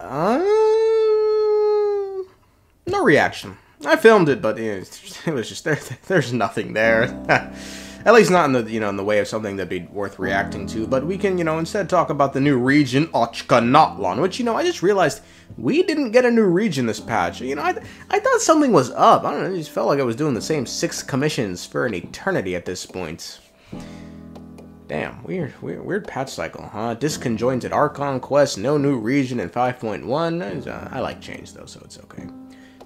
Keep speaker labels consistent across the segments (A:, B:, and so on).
A: No reaction. I filmed it, but it was just there's nothing there. At least not in the in the way of something that'd be worth reacting to. But we can instead talk about the new region Ochkanatlan, which I just realized we didn't get a new region this patch. I thought something was up. I don't know. It just felt like I was doing the same 6 commissions for an eternity at this point. Damn, weird patch cycle, huh? Disconjointed Archon quest, no new region in 5.1. I like change though, so it's okay.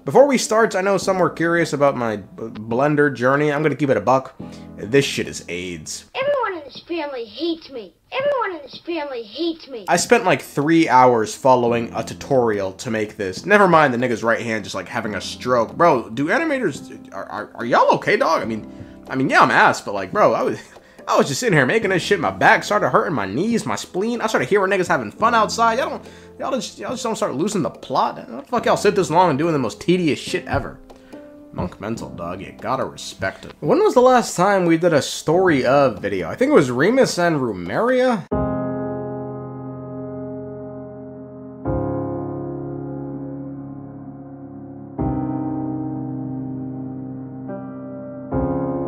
A: Before we start, I know some were curious about my Blender journey. I'm gonna keep it a buck. This shit is AIDS.
B: Everyone in this family hates me. Everyone in this family hates me.
A: I spent like 3 hours following a tutorial to make this. Never mind the nigga's right hand just like having a stroke. Bro, do animators, are y'all okay, dog? I mean, yeah, I'm ass, but like, bro, I was just sitting here making this shit. My back started hurting, my knees, my spleen. I started hearing niggas having fun outside. Y'all just don't start losing the plot. How the fuck y'all sit this long and doing the most tedious shit ever? Monk mental, dog. You gotta respect it. When was the last time we did a story of video? I think it was Remus and Rumeria.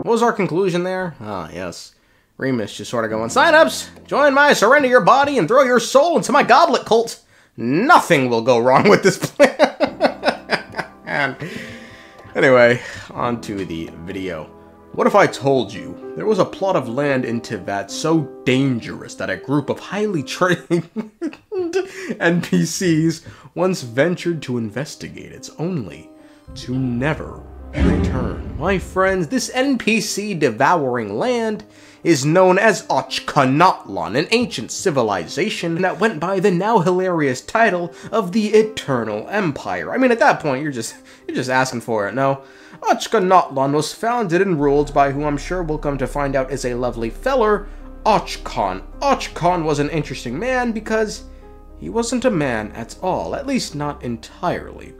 A: What was our conclusion there? Ah, yes. Remus just sort of going, sign-ups! Join my surrender your body and throw your soul into my goblet cult! Nothing will go wrong with this plan! Anyway, on to the video. What if I told you there was a plot of land in Teyvat so dangerous that a group of highly trained NPCs once ventured to investigate it, only to never return? My friends, this NPC devouring land is known as Ochkanatlan, an ancient civilization that went by the now hilarious title of the Eternal Empire. I mean, at that point, you're just asking for it, no? Ochkanatlan was founded and ruled by who I'm sure we'll come to find out is a lovely feller, Och-Kan. Och-Kan was an interesting man because he wasn't a man at all, at least not entirely.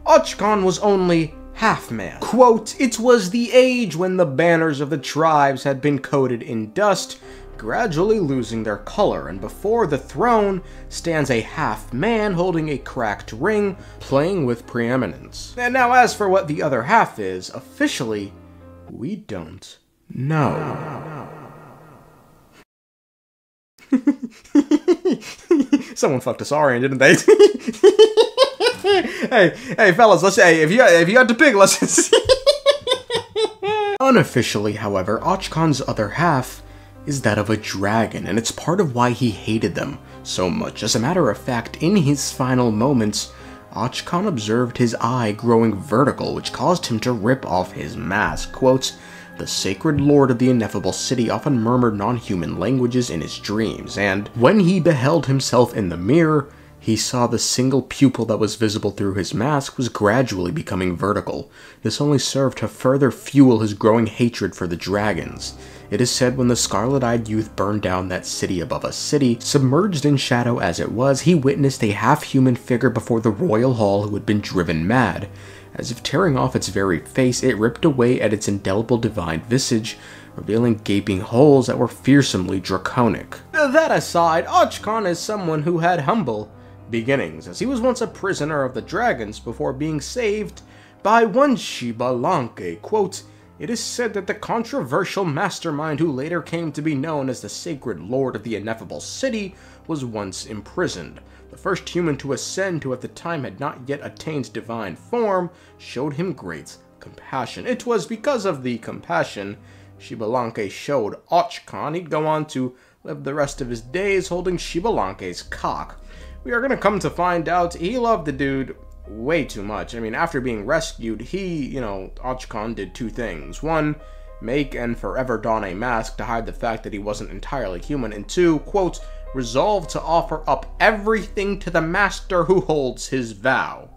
A: Och-Kan was only half-man. Quote, it was the age when the banners of the tribes had been coated in dust, gradually losing their color, and before the throne stands a half-man holding a cracked ring, playing with preeminence. And now as for what the other half is, officially, we don't know. Someone fucked a saurian, didn't they? hey, fellas, let's say if you had to pick, let's just Unofficially, however, Och-Kan's other half is that of a dragon, and it's part of why he hated them so much. As a matter of fact, in his final moments, Och-Kan observed his eye growing vertical, which caused him to rip off his mask. Quote, the sacred lord of the ineffable city often murmured non-human languages in his dreams, and when he beheld himself in the mirror, he saw the single pupil that was visible through his mask was gradually becoming vertical. This only served to further fuel his growing hatred for the dragons. It is said when the scarlet-eyed youth burned down that city above a city, submerged in shadow as it was, he witnessed a half-human figure before the royal hall who had been driven mad. As if tearing off its very face, it ripped away at its indelible divine visage, revealing gaping holes that were fearsomely draconic. That aside, Och-Kan is someone who had humble beginnings, as he was once a prisoner of the dragons before being saved by one xbalanque. Quote, it is said that the controversial mastermind who later came to be known as the Sacred Lord of the Ineffable City was once imprisoned. The first human to ascend, who at the time had not yet attained divine form, showed him great compassion. It was because of the compassion xbalanque showed Och-Kan he'd go on to live the rest of his days holding xbalanque's cock. We are going to come to find out he loved the dude way too much. I mean, after being rescued, he, Och-Kan did 2 things. 1, make and forever don a mask to hide the fact that he wasn't entirely human. And 2, quote, resolve to offer up everything to the master who holds his vow.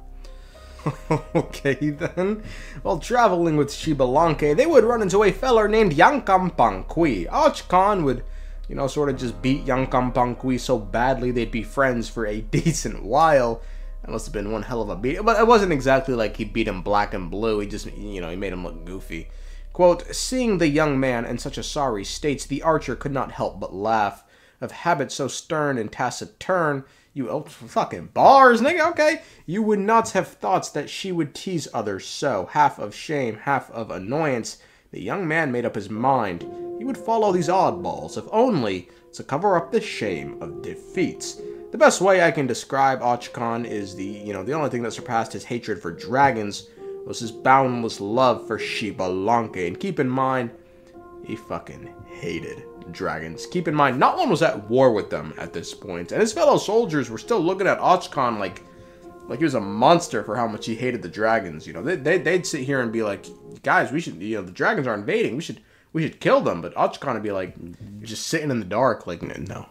A: Okay then. While traveling with xbalanque, they would run into a feller named Yankampanqui. Och-Kan would sort of just beat Yankampanqui so badly they'd be friends for a decent while. That must have been one hell of a beat. But it wasn't exactly like he beat him black and blue. He just, he made him look goofy. Quote, seeing the young man in such a sorry state, the archer could not help but laugh. Of habit so stern and taciturn, You fucking bars, nigga, okay? You would not have thought that she would tease others so. Half of shame, half of annoyance. The young man made up his mind. He would follow these oddballs, if only to cover up the shame of defeats. The best way I can describe Och-Kan is the only thing that surpassed his hatred for dragons was his boundless love for xbalanque. And keep in mind, he fucking hated dragons. Keep in mind, not one was at war with them at this point, and his fellow soldiers were still looking at Och-Kan like he was a monster for how much he hated the dragons. You know, they'd sit here and be like, guys, we should, the dragons are invading, we should kill them. But Och-Kan would be like, just sitting in the dark, like, no,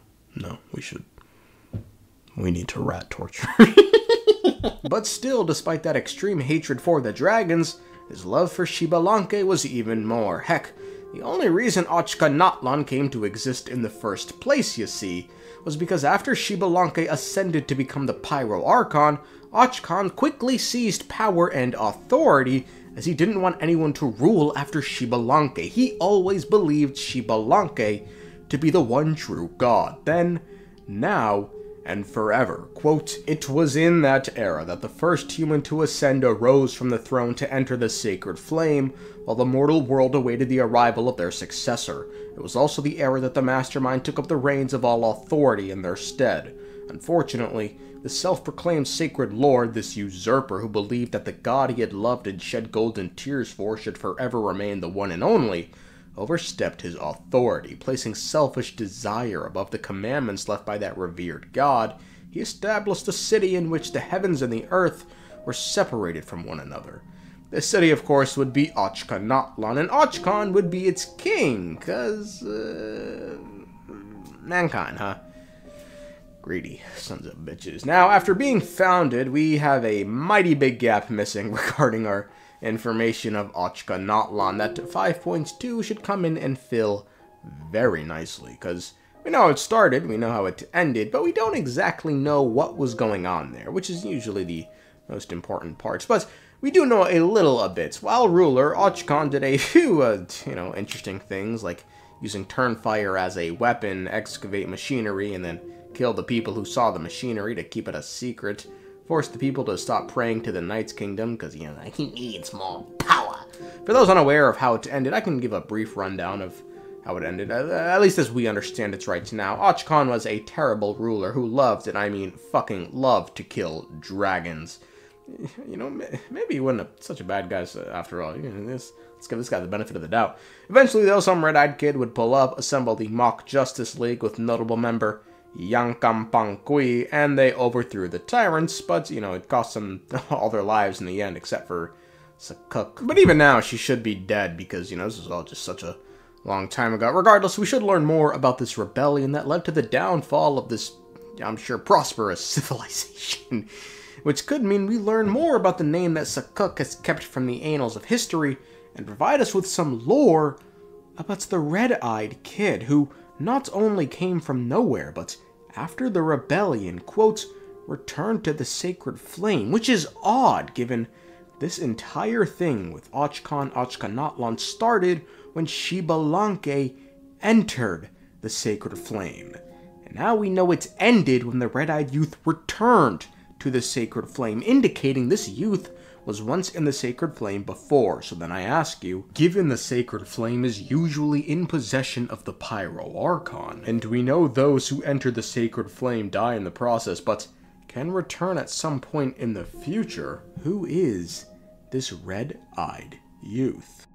A: we need to rat torture. But still, despite that extreme hatred for the dragons, his love for xbalanque was even more. Heck, the only reason Ochkanatlan came to exist in the first place, you see, was because after xbalanque ascended to become the pyro archon, Och-Kan quickly seized power and authority, as he didn't want anyone to rule after xbalanque. He always believed xbalanque to be the one true god, then, now, and forever. Quote, "It was in that era that the first human to ascend arose from the throne to enter the sacred flame, while the mortal world awaited the arrival of their successor. It was also the era that the mastermind took up the reins of all authority in their stead. Unfortunately, the self-proclaimed sacred lord, this usurper who believed that the god he had loved and shed golden tears for should forever remain the one and only, overstepped his authority, placing selfish desire above the commandments left by that revered god. He established a city in which the heavens and the earth were separated from one another. This city, of course, would be Ochkanatlan, and Och-Kan would be its king, cause, mankind, huh? Greedy sons of bitches. Now, after being founded, we have a mighty big gap missing regarding our information of Ochkanatlan that 5.2 should come in and fill very nicely, because we know how it started, we know how it ended, but we don't exactly know what was going on there, which is usually the most important parts. But we do know a little a bit. While ruler, Och-Kan did a few, interesting things, like using turnfire as a weapon, excavate machinery, and then kill the people who saw the machinery to keep it a secret. Forced the people to stop praying to the Knight's Kingdom, because, he needs more power. For those unaware of how it ended, I can give a brief rundown of how it ended, at least as we understand it right now. Och-Kan was a terrible ruler who loved, and I mean fucking loved, to kill dragons. Maybe he wasn't such a bad guy after all. Let's give this guy the benefit of the doubt. Eventually, though, some red-eyed kid would pull up, assemble the Mock Justice League with notable member Yankampankui, and they overthrew the tyrants, but, it cost them all their lives in the end, except for Sakuk. But even now, she should be dead, because, this is all just such a long time ago. Regardless, we should learn more about this rebellion that led to the downfall of this, I'm sure, prosperous civilization. Which could mean we learn more about the name that Sakuk has kept from the annals of history, and provide us with some lore about the red-eyed kid, who not only came from nowhere, but after the rebellion, quote, returned to the sacred flame, which is odd, given this entire thing with Och-Kan Ochkanatlan started when xbalanque entered the sacred flame. And now we know it's ended when the red-eyed youth returned to the sacred flame, indicating this youth was once in the sacred flame before. So then I ask you, given the sacred flame is usually in possession of the pyro archon, and we know those who enter the sacred flame die in the process, but can return at some point in the future, who is this red-eyed youth?